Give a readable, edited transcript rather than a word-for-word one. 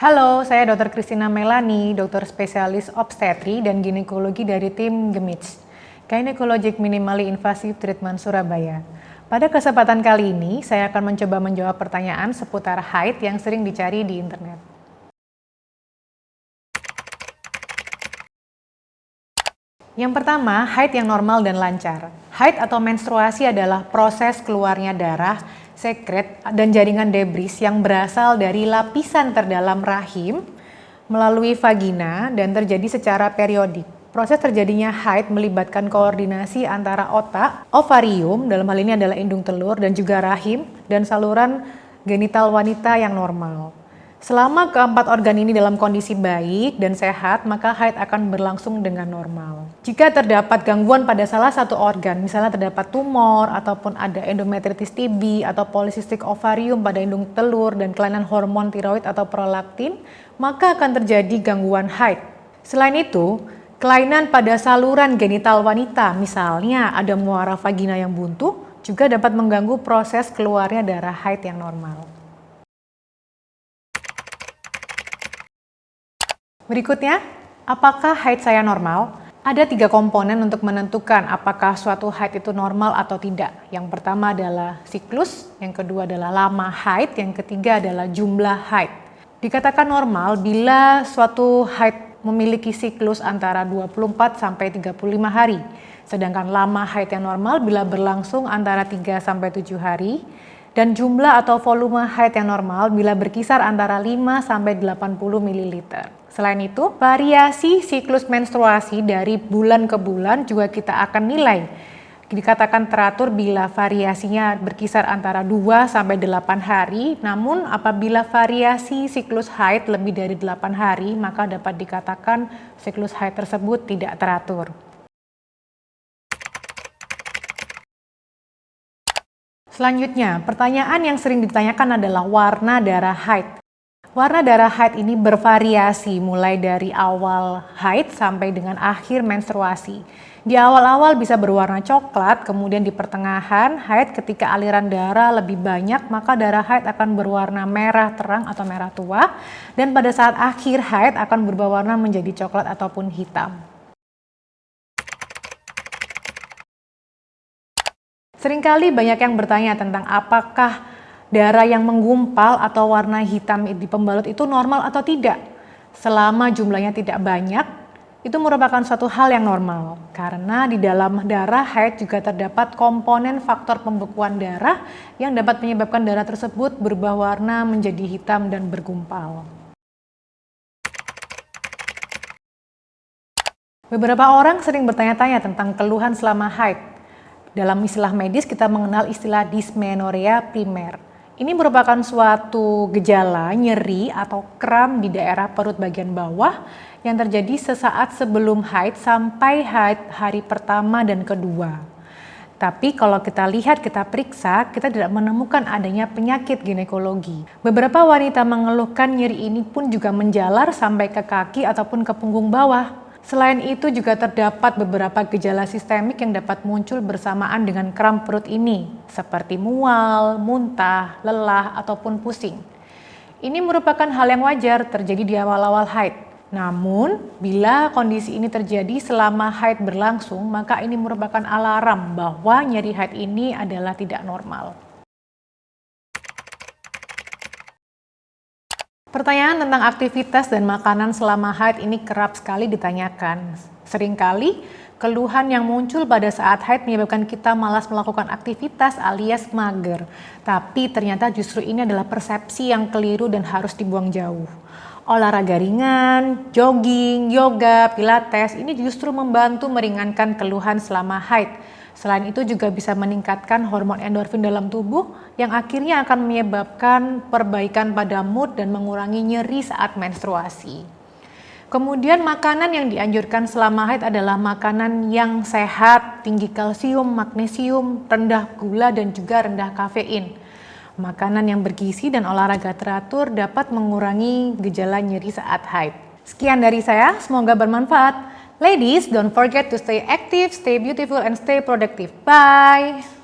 Halo, saya Dr. Christina Melani, dokter spesialis obstetri dan ginekologi dari tim GEMITS, Gynecologic Minimally Invasive Treatment Surabaya. Pada kesempatan kali ini, saya akan mencoba menjawab pertanyaan seputar haid yang sering dicari di internet. Yang pertama, haid yang normal dan lancar. Haid atau menstruasi adalah proses keluarnya darah, sekret, dan jaringan debris yang berasal dari lapisan terdalam rahim melalui vagina dan terjadi secara periodik. Proses terjadinya haid melibatkan koordinasi antara otak, ovarium, dalam hal ini adalah indung telur, dan juga rahim, dan saluran genital wanita yang normal. Selama keempat organ ini dalam kondisi baik dan sehat, maka haid akan berlangsung dengan normal. Jika terdapat gangguan pada salah satu organ, misalnya terdapat tumor, ataupun ada endometritis TB, atau polycystic ovarium pada indung telur, dan kelainan hormon tiroid atau prolaktin, maka akan terjadi gangguan haid. Selain itu, kelainan pada saluran genital wanita, misalnya ada muara vagina yang buntu, juga dapat mengganggu proses keluarnya darah haid yang normal. Berikutnya, apakah haid saya normal? Ada 3 komponen untuk menentukan apakah suatu haid itu normal atau tidak. Yang pertama adalah siklus, yang kedua adalah lama haid, yang ketiga adalah jumlah haid. Dikatakan normal bila suatu haid memiliki siklus antara 24 sampai 35 hari. Sedangkan lama haid yang normal bila berlangsung antara 3 sampai 7 hari. Dan jumlah atau volume haid yang normal bila berkisar antara 5 sampai 80 ml. Selain itu, variasi siklus menstruasi dari bulan ke bulan juga kita akan nilai. Dikatakan teratur bila variasinya berkisar antara 2 sampai 8 hari, namun apabila variasi siklus haid lebih dari 8 hari, maka dapat dikatakan siklus haid tersebut tidak teratur. Selanjutnya, pertanyaan yang sering ditanyakan adalah warna darah haid. Warna darah haid ini bervariasi mulai dari awal haid sampai dengan akhir menstruasi. Di awal-awal bisa berwarna coklat, kemudian di pertengahan haid ketika aliran darah lebih banyak, maka darah haid akan berwarna merah terang atau merah tua, dan pada saat akhir haid akan berubah warna menjadi coklat ataupun hitam. Seringkali banyak yang bertanya tentang apakah darah yang menggumpal atau warna hitam di pembalut itu normal atau tidak. Selama jumlahnya tidak banyak, itu merupakan suatu hal yang normal. Karena di dalam darah haid juga terdapat komponen faktor pembekuan darah yang dapat menyebabkan darah tersebut berubah warna menjadi hitam dan bergumpal. Beberapa orang sering bertanya-tanya tentang keluhan selama haid. Dalam istilah medis kita mengenal istilah dysmenorrhea primer. Ini merupakan suatu gejala nyeri atau kram di daerah perut bagian bawah yang terjadi sesaat sebelum haid sampai haid hari pertama dan kedua. Tapi kalau kita lihat, kita periksa, kita tidak menemukan adanya penyakit ginekologi. Beberapa wanita mengeluhkan nyeri ini pun juga menjalar sampai ke kaki ataupun ke punggung bawah. Selain itu juga terdapat beberapa gejala sistemik yang dapat muncul bersamaan dengan kram perut ini, seperti mual, muntah, lelah, ataupun pusing. Ini merupakan hal yang wajar terjadi di awal-awal haid. Namun, bila kondisi ini terjadi selama haid berlangsung, maka ini merupakan alarm bahwa nyeri haid ini adalah tidak normal. Pertanyaan tentang aktivitas dan makanan selama haid ini kerap sekali ditanyakan. Seringkali keluhan yang muncul pada saat haid menyebabkan kita malas melakukan aktivitas alias mager. Tapi ternyata justru ini adalah persepsi yang keliru dan harus dibuang jauh. Olahraga ringan, jogging, yoga, pilates ini justru membantu meringankan keluhan selama haid. Selain itu juga bisa meningkatkan hormon endorfin dalam tubuh yang akhirnya akan menyebabkan perbaikan pada mood dan mengurangi nyeri saat menstruasi. Kemudian makanan yang dianjurkan selama haid adalah makanan yang sehat, tinggi kalsium, magnesium, rendah gula dan juga rendah kafein. Makanan yang bergizi dan olahraga teratur dapat mengurangi gejala nyeri saat haid. Sekian dari saya, semoga bermanfaat. Ladies, don't forget to stay active, stay beautiful, and stay productive. Bye!